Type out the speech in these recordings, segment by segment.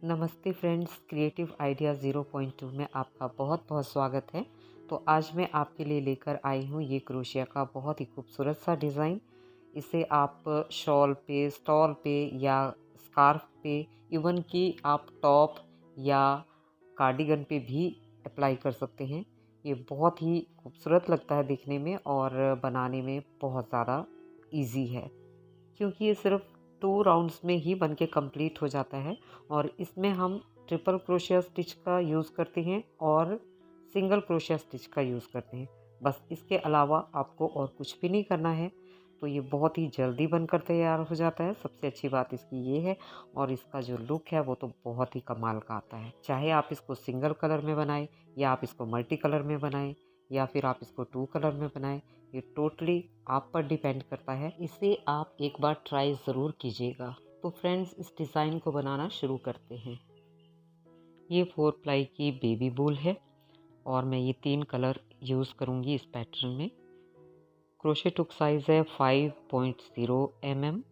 नमस्ते friends, creative idea 0.2 में आपका बहुत बहुत स्वागत है। तो आज मैं आपके लिए लेकर आई हूँ ये क्रोशिया का बहुत ही खूबसूरत सा डिज़ाइन। इसे आप शॉल पे, स्टॉल पे या स्कार्फ पे, इवन कि आप टॉप या कार्डिगन पे भी अप्लाई कर सकते हैं। ये बहुत ही खूबसूरत लगता है दिखने में और बनाने में बहुत ज़्यादा इजी है, क्योंकि ये सिर्फ 2 राउंड्स में ही बन के कंप्लीट हो जाता है। और इसमें हम ट्रिपल क्रोशिया स्टिच का यूज़ करते हैं और सिंगल क्रोशिया स्टिच का यूज़ करते हैं। बस इसके अलावा आपको और कुछ भी नहीं करना है। तो ये बहुत ही जल्दी बनकर तैयार हो जाता है। सबसे अच्छी बात इसकी ये है, और इसका जो लुक है वो तो बहुत ही कमाल का आता है। चाहे आप इसको सिंगल कलर में बनाएं या आप इसको मल्टी कलर में बनाएं या फिर आप इसको 2 कलर में बनाएं, ये टोटली आप पर डिपेंड करता है। इसे आप एक बार ट्राई ज़रूर कीजिएगा। तो फ्रेंड्स, इस डिज़ाइन को बनाना शुरू करते हैं। ये 4 प्लाई की बेबी बूल है और मैं ये 3 कलर यूज़ करूँगी इस पैटर्न में। क्रोशेट हुक साइज़ है 5.0 mm।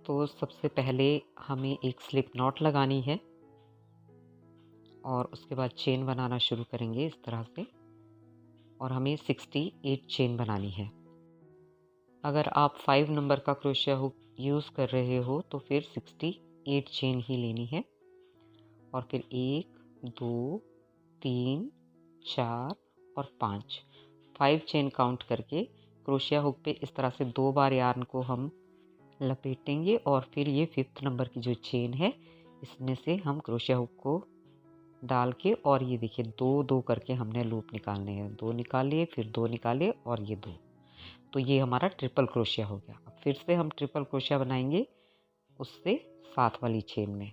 तो सबसे पहले हमें एक स्लिप नॉट लगानी है और उसके बाद चेन बनाना शुरू करेंगे इस तरह से, और हमें 68 चेन बनानी है। अगर आप 5 नंबर का क्रोशिया हुक यूज़ कर रहे हो तो फिर 68 चेन ही लेनी है। और फिर 1, 2, 3, 4 और 5 चेन काउंट करके क्रोशिया हुक पे इस तरह से 2 बार यार्न को हम लपेटेंगे और फिर ये 5th नंबर की जो चेन है इसमें से हम क्रोशिया हुक को डाल के, और ये देखिए 2-2 करके हमने लूप निकालने हैं। 2 निकाल लिए, फिर 2 निकाले और ये 2। तो ये हमारा ट्रिपल क्रोशिया हो गया। अब फिर से हम ट्रिपल क्रोशिया बनाएंगे उससे साथ वाली चेन में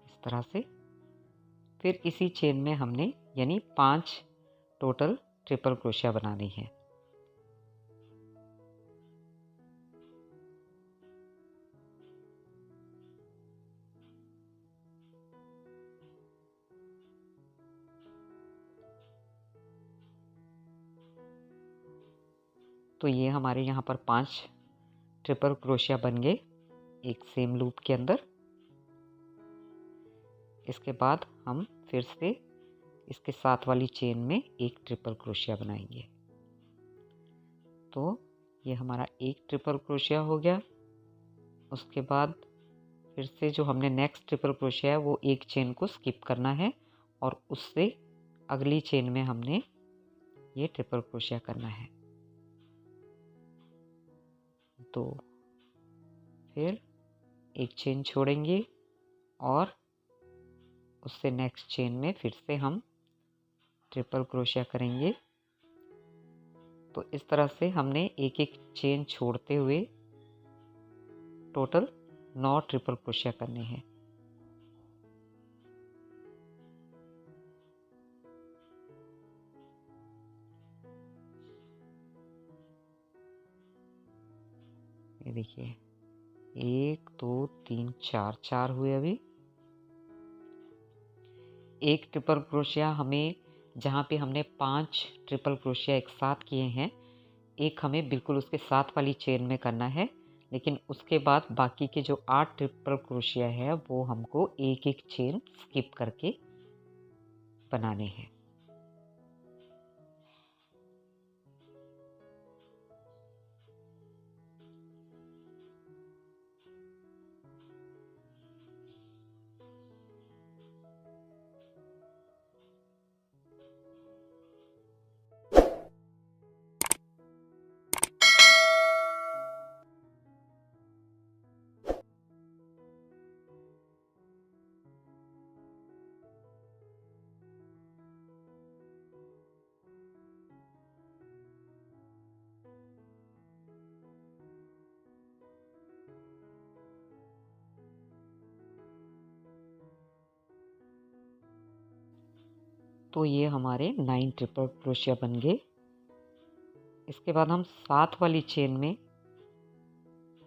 इस तरह से। फिर इसी चेन में हमने यानी 5 टोटल ट्रिपल क्रोशिया बनानी है। तो ये हमारे यहाँ पर 5 ट्रिपल क्रोशिया बन गए एक सेम लूप के अंदर। इसके बाद हम फिर से इसके साथ वाली चेन में एक ट्रिपल क्रोशिया बनाएंगे। तो ये हमारा एक ट्रिपल क्रोशिया हो गया। उसके बाद फिर से जो हमने नेक्स्ट ट्रिपल क्रोशिया है वो एक चेन को स्किप करना है और उससे अगली चेन में हमने ये ट्रिपल क्रोशिया करना है। तो फिर एक चेन छोड़ेंगे और उससे नेक्स्ट चेन में फिर से हम ट्रिपल क्रोशिया करेंगे। तो इस तरह से हमने एक एक चेन छोड़ते हुए टोटल 9 ट्रिपल क्रोशिया करने हैं। ये देखिए 1 2 3 4 4 हुए। अभी एक ट्रिपल क्रोशिया हमें, जहाँ पे हमने 5 ट्रिपल क्रोशिया एक साथ किए हैं, एक हमें बिल्कुल उसके साथ वाली चेन में करना है। लेकिन उसके बाद बाकी के जो 8 ट्रिपल क्रोशिया है वो हमको एक एक चेन स्किप करके बनाने हैं। तो ये हमारे 9 ट्रिपल क्रोशिया बन गए। इसके बाद हम साथ वाली चेन में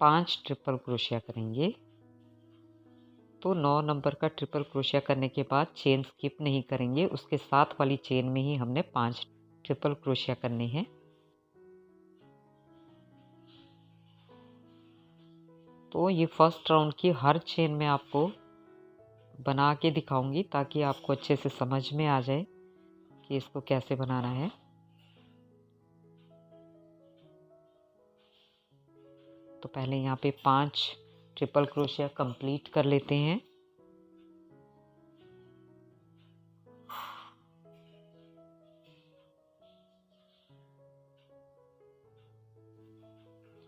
5 ट्रिपल क्रोशिया करेंगे। तो 9 नंबर का ट्रिपल क्रोशिया करने के बाद चेन स्किप नहीं करेंगे, उसके साथ वाली चेन में ही हमने 5 ट्रिपल क्रोशिया करने हैं। तो ये फर्स्ट राउंड की हर चेन में आपको बना के दिखाऊंगी ताकि आपको अच्छे से समझ में आ जाए कि इसको कैसे बनाना है। तो पहले यहाँ पे 5 ट्रिपल क्रोशिया कंप्लीट कर लेते हैं।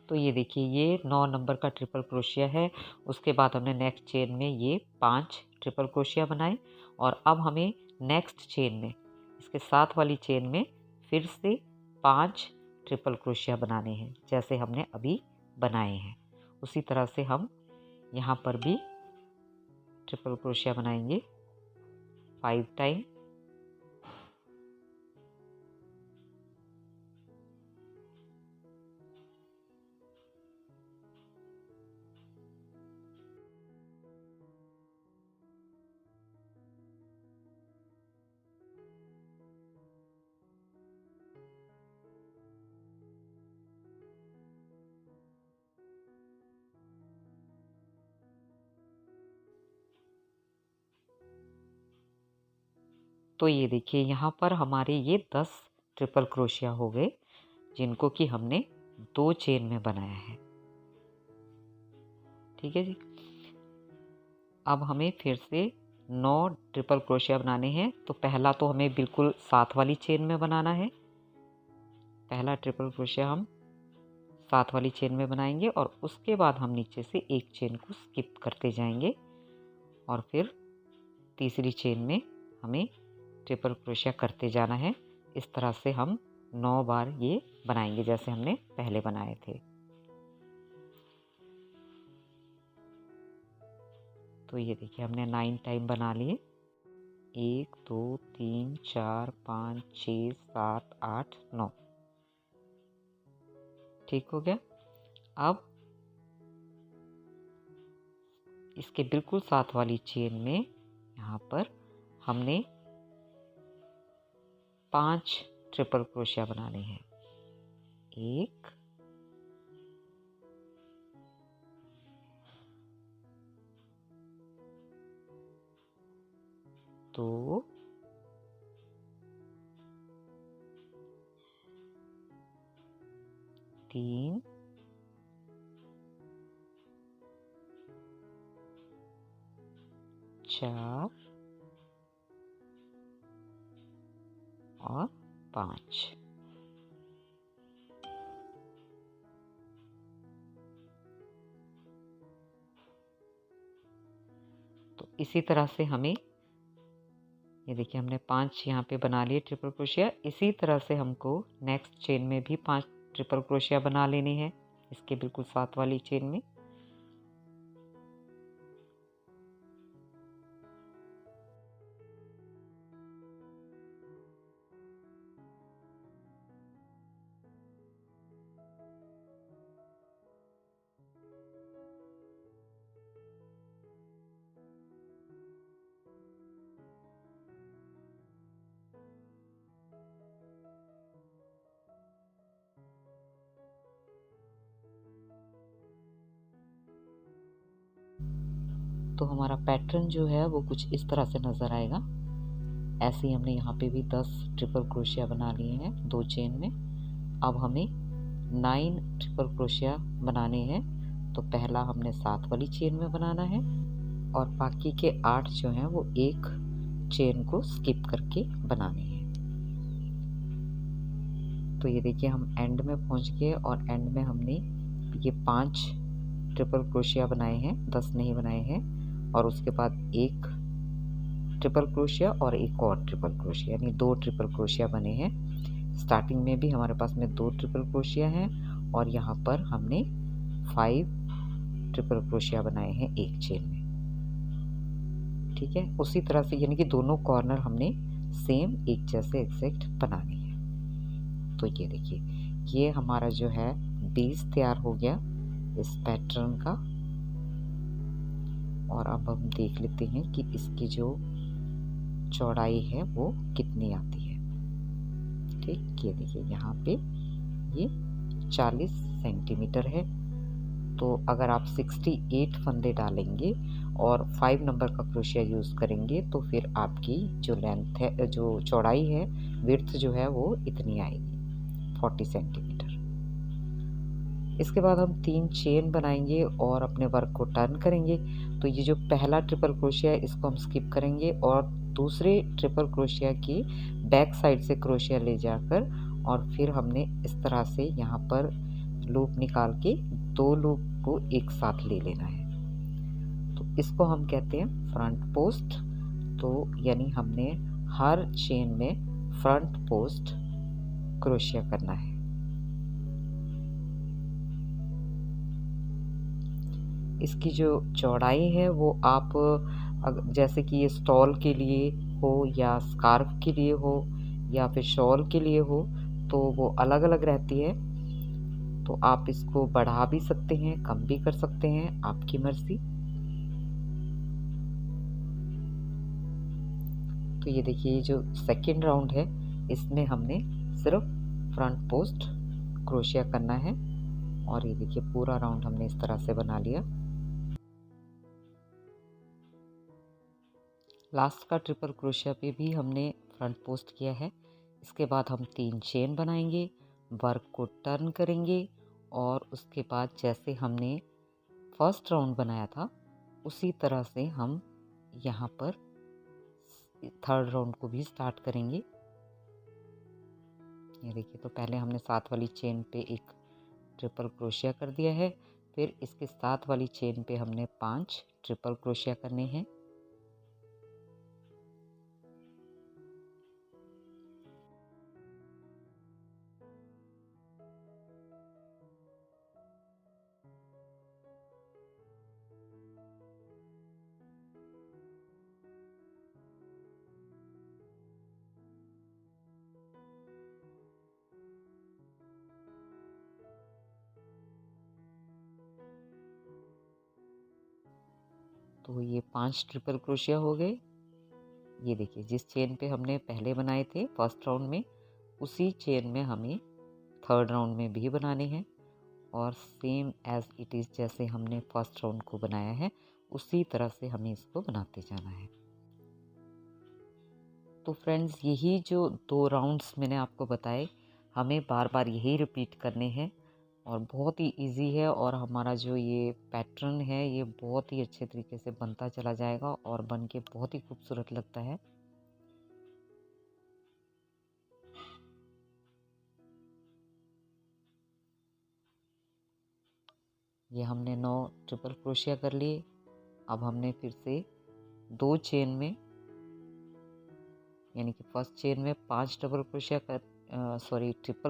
तो ये देखिए, ये 9 नंबर का ट्रिपल क्रोशिया है। उसके बाद हमने नेक्स्ट चेन में ये 5 ट्रिपल क्रोशिया बनाए और अब हमें नेक्स्ट चेन में, इसके साथ वाली चेन में फिर से 5 ट्रिपल क्रोशिया बनाने हैं जैसे हमने अभी बनाए हैं। उसी तरह से हम यहाँ पर भी ट्रिपल क्रोशिया बनाएंगे 5 टाइम। तो ये देखिए, यहाँ पर हमारे ये 10 ट्रिपल क्रोशिया हो गए जिनको कि हमने 2 चेन में बनाया है। ठीक है जी। अब हमें फिर से 9 ट्रिपल क्रोशिया बनाने हैं। तो पहला तो हमें बिल्कुल साथ वाली चेन में बनाना है। पहला ट्रिपल क्रोशिया हम साथ वाली चेन में बनाएंगे और उसके बाद हम नीचे से एक चेन को स्किप करते जाएंगे और फिर तीसरी चेन में हमें ट्रिपल क्रोशिया करते जाना है। इस तरह से हम 9 बार ये बनाएंगे जैसे हमने पहले बनाए थे। तो ये देखिए, हमने 9 टाइम बना लिए। 1 2 3 4 5 6 7 8 9। ठीक हो गया। अब इसके बिल्कुल साथ वाली चेन में यहाँ पर हमने 5 ट्रिपल क्रोशिया बनाने हैं। 1 2 3 4 और 5। तो इसी तरह से हमें, ये देखिए, हमने 5 यहाँ पे बना लिए ट्रिपल क्रोशिया। इसी तरह से हमको नेक्स्ट चेन में भी 5 ट्रिपल क्रोशिया बना लेने हैं इसके बिल्कुल साथ वाली चेन में। तो हमारा पैटर्न जो है वो कुछ इस तरह से नज़र आएगा। ऐसे ही हमने यहाँ पे भी 10 ट्रिपल क्रोशिया बना लिए हैं 2 चेन में। अब हमें 9 ट्रिपल क्रोशिया बनाने हैं। तो पहला हमने साथ वाली चेन में बनाना है और बाकी के 8 जो हैं वो एक चेन को स्किप करके बनाने हैं। तो ये देखिए, हम एंड में पहुँच गए और एंड में हमने ये 5 ट्रिपल क्रोशिया बनाए हैं, 10 नहीं बनाए हैं। और उसके बाद एक ट्रिपल क्रोशिया और एक और ट्रिपल क्रोशिया, यानी 2 ट्रिपल क्रोशिया बने हैं। स्टार्टिंग में भी हमारे पास में 2 ट्रिपल क्रोशिया हैं और यहाँ पर हमने 5 ट्रिपल क्रोशिया बनाए हैं एक चेन में। ठीक है, उसी तरह से यानी कि दोनों कॉर्नर हमने सेम एक जैसे एग्जैक्ट बनाने हैं। तो ये देखिए, ये हमारा जो है बेस तैयार हो गया इस पैटर्न का। और अब हम देख लेते हैं कि इसकी जो चौड़ाई है वो कितनी आती है। ठीक, ये देखिए यहाँ पे ये 40 सेंटीमीटर है। तो अगर आप 68 फंदे डालेंगे और 5 नंबर का क्रोशिया यूज़ करेंगे तो फिर आपकी जो लेंथ है, जो चौड़ाई है, विड्थ जो है वो इतनी आएगी, 40 सेंटीमीटर। इसके बाद हम 3 चेन बनाएंगे और अपने वर्क को टर्न करेंगे। तो ये जो पहला ट्रिपल क्रोशिया है इसको हम स्किप करेंगे और दूसरे ट्रिपल क्रोशिया की बैक साइड से क्रोशिया ले जाकर और फिर हमने इस तरह से यहाँ पर लूप निकाल के 2 लूप को एक साथ ले लेना है। तो इसको हम कहते हैं फ्रंट पोस्ट। तो यानी हमने हर चेन में फ्रंट पोस्ट क्रोशिया करना है। इसकी जो चौड़ाई है वो आप जैसे कि ये स्टॉल के लिए हो या स्कार्फ के लिए हो या फिर शॉल के लिए हो तो वो अलग अलग रहती है। तो आप इसको बढ़ा भी सकते हैं, कम भी कर सकते हैं, आपकी मर्जी। तो ये देखिए, ये जो सेकेंड राउंड है इसमें हमने सिर्फ फ्रंट पोस्ट क्रोशिया करना है और ये देखिए पूरा राउंड हमने इस तरह से बना लिया। लास्ट का ट्रिपल क्रोशिया पे भी हमने फ्रंट पोस्ट किया है। इसके बाद हम 3 चेन बनाएंगे, वर्क को टर्न करेंगे और उसके बाद जैसे हमने फर्स्ट राउंड बनाया था उसी तरह से हम यहाँ पर थर्ड राउंड को भी स्टार्ट करेंगे। ये देखिए, तो पहले हमने साथ वाली चेन पे एक ट्रिपल क्रोशिया कर दिया है, फिर इसके साथ वाली चेन पे हमने 5 ट्रिपल क्रोशिया करने हैं। तो ये 5 ट्रिपल क्रोशिया हो गए। ये देखिए, जिस चेन पे हमने पहले बनाए थे फर्स्ट राउंड में उसी चेन में हमें थर्ड राउंड में भी बनाने हैं और सेम एज इट इज़ जैसे हमने फर्स्ट राउंड को बनाया है उसी तरह से हमें इसको बनाते जाना है। तो फ्रेंड्स, यही जो 2 राउंड्स मैंने आपको बताए हमें बार बार यही रिपीट करने हैं और बहुत ही इजी है और हमारा जो ये पैटर्न है ये बहुत ही अच्छे तरीके से बनता चला जाएगा और बन के बहुत ही खूबसूरत लगता है। ये हमने 9 ट्रिपल क्रोशिया कर लिए। अब हमने फिर से 2 चेन में यानी कि फर्स्ट चेन में 5 ट्रिपल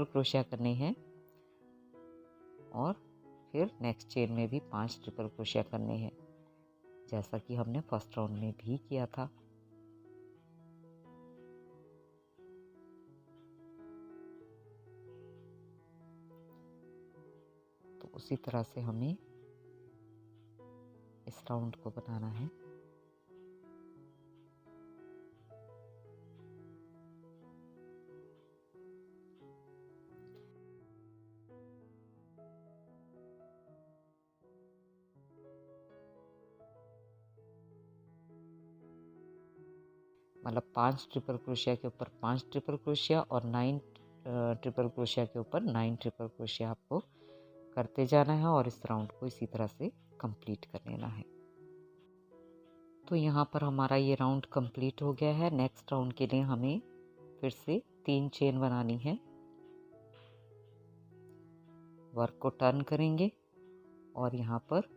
क्रोशिया करने हैं और फिर नेक्स्ट चेन में भी 5 ट्रिपल क्रोशिया करने हैं जैसा कि हमने फर्स्ट राउंड में भी किया था। तो उसी तरह से हमें इस राउंड को बनाना है। मतलब 5 ट्रिपल क्रोशिया के ऊपर 5 ट्रिपल क्रोशिया और 9 ट्रिपल क्रोशिया के ऊपर 9 ट्रिपल क्रोशिया आपको करते जाना है और इस राउंड को इसी तरह से कंप्लीट कर लेना है। तो यहाँ पर हमारा ये राउंड कंप्लीट हो गया है। नेक्स्ट राउंड के लिए हमें फिर से 3 चेन बनानी है, वर्क को टर्न करेंगे और यहाँ पर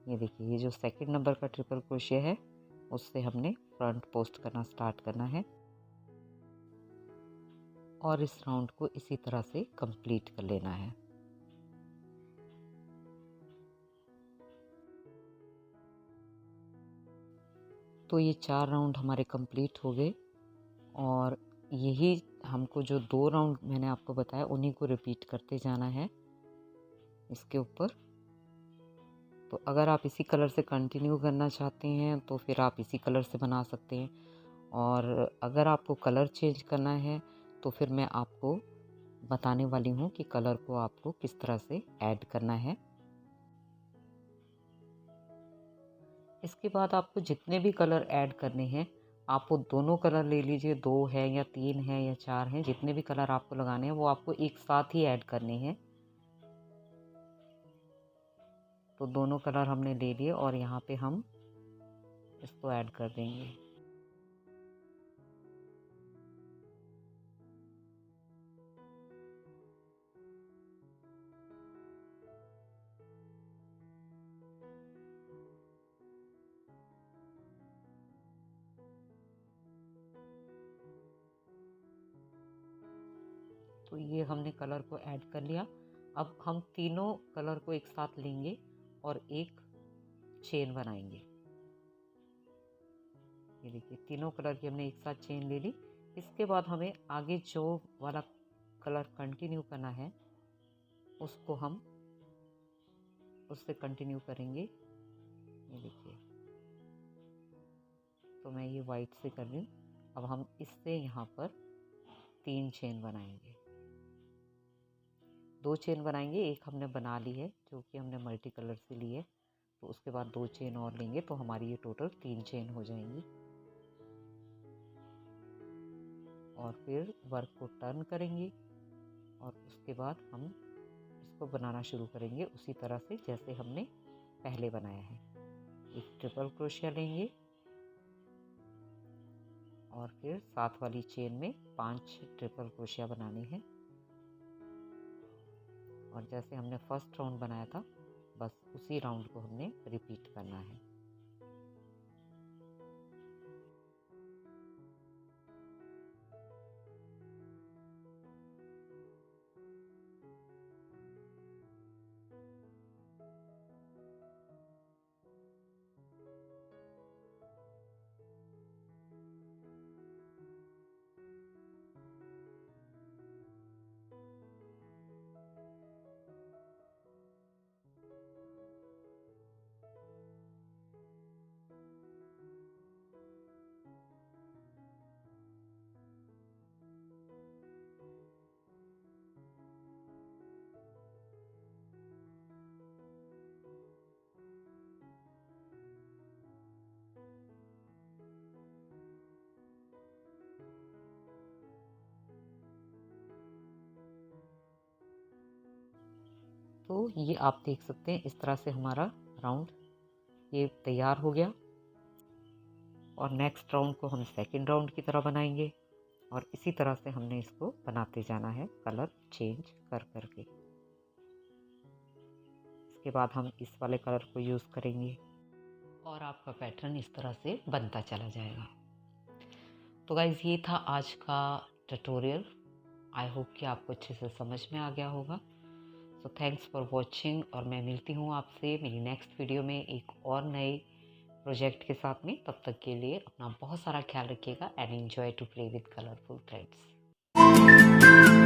ये देखिए, ये जो सेकंड नंबर का ट्रिपल क्रोशिया है उससे हमने फ्रंट पोस्ट करना स्टार्ट करना है और इस राउंड को इसी तरह से कंप्लीट कर लेना है। तो ये 4 राउंड हमारे कंप्लीट हो गए और यही हमको जो 2 राउंड मैंने आपको बताया उन्हीं को रिपीट करते जाना है इसके ऊपर। तो अगर आप इसी कलर से कंटिन्यू करना चाहते हैं तो फिर आप इसी कलर से बना सकते हैं और अगर आपको कलर चेंज करना है तो फिर मैं आपको बताने वाली हूँ कि कलर को आपको किस तरह से ऐड करना है। इसके बाद आपको जितने भी कलर ऐड करने हैं, आप वो दोनों कलर ले लीजिए, 2 है या 3 है या 4 हैं, जितने भी कलर आपको लगाने हैं वो आपको एक साथ ही ऐड करने हैं। तो दोनों कलर हमने ले लिए और यहाँ पे हम इसको ऐड कर देंगे। तो ये हमने कलर को ऐड कर लिया। अब हम तीनों कलर को एक साथ लेंगे और एक चेन बनाएंगे। ये देखिए तीनों कलर की हमने एक साथ चेन ले ली। इसके बाद हमें आगे जो वाला कलर कंटिन्यू करना है उसको हम उससे कंटिन्यू करेंगे। ये देखिए, तो मैं ये वाइट से कर रही हूँ। अब हम इससे यहाँ पर 3 चेन बनाएंगे, 2 चेन बनाएंगे। एक हमने बना ली है जो कि हमने मल्टी कलर से ली है, तो उसके बाद 2 चेन और लेंगे तो हमारी ये टोटल 3 चेन हो जाएंगी। और फिर वर्क को टर्न करेंगे और उसके बाद हम इसको बनाना शुरू करेंगे उसी तरह से जैसे हमने पहले बनाया है। एक ट्रिपल क्रोशिया लेंगे और फिर साथ वाली चेन में 5 ट्रिपल क्रोशिया बनाने हैं। और जैसे हमने फर्स्ट राउंड बनाया था बस उसी राउंड को हमने रिपीट करना है। तो ये आप देख सकते हैं इस तरह से हमारा राउंड ये तैयार हो गया। और नेक्स्ट राउंड को हम सेकंड राउंड की तरह बनाएंगे और इसी तरह से हमने इसको बनाते जाना है, कलर चेंज कर करके। इसके बाद हम इस वाले कलर को यूज़ करेंगे और आपका पैटर्न इस तरह से बनता चला जाएगा। तो गाइज़ ये था आज का ट्यूटोरियल। आई होप कि आपको अच्छे से समझ में आ गया होगा। सो थैंक्स फॉर वॉचिंग और मैं मिलती हूँ आपसे मेरी नेक्स्ट वीडियो में एक और नए प्रोजेक्ट के साथ में। तब तक के लिए अपना बहुत सारा ख्याल रखिएगा and enjoy to play with colourful threads.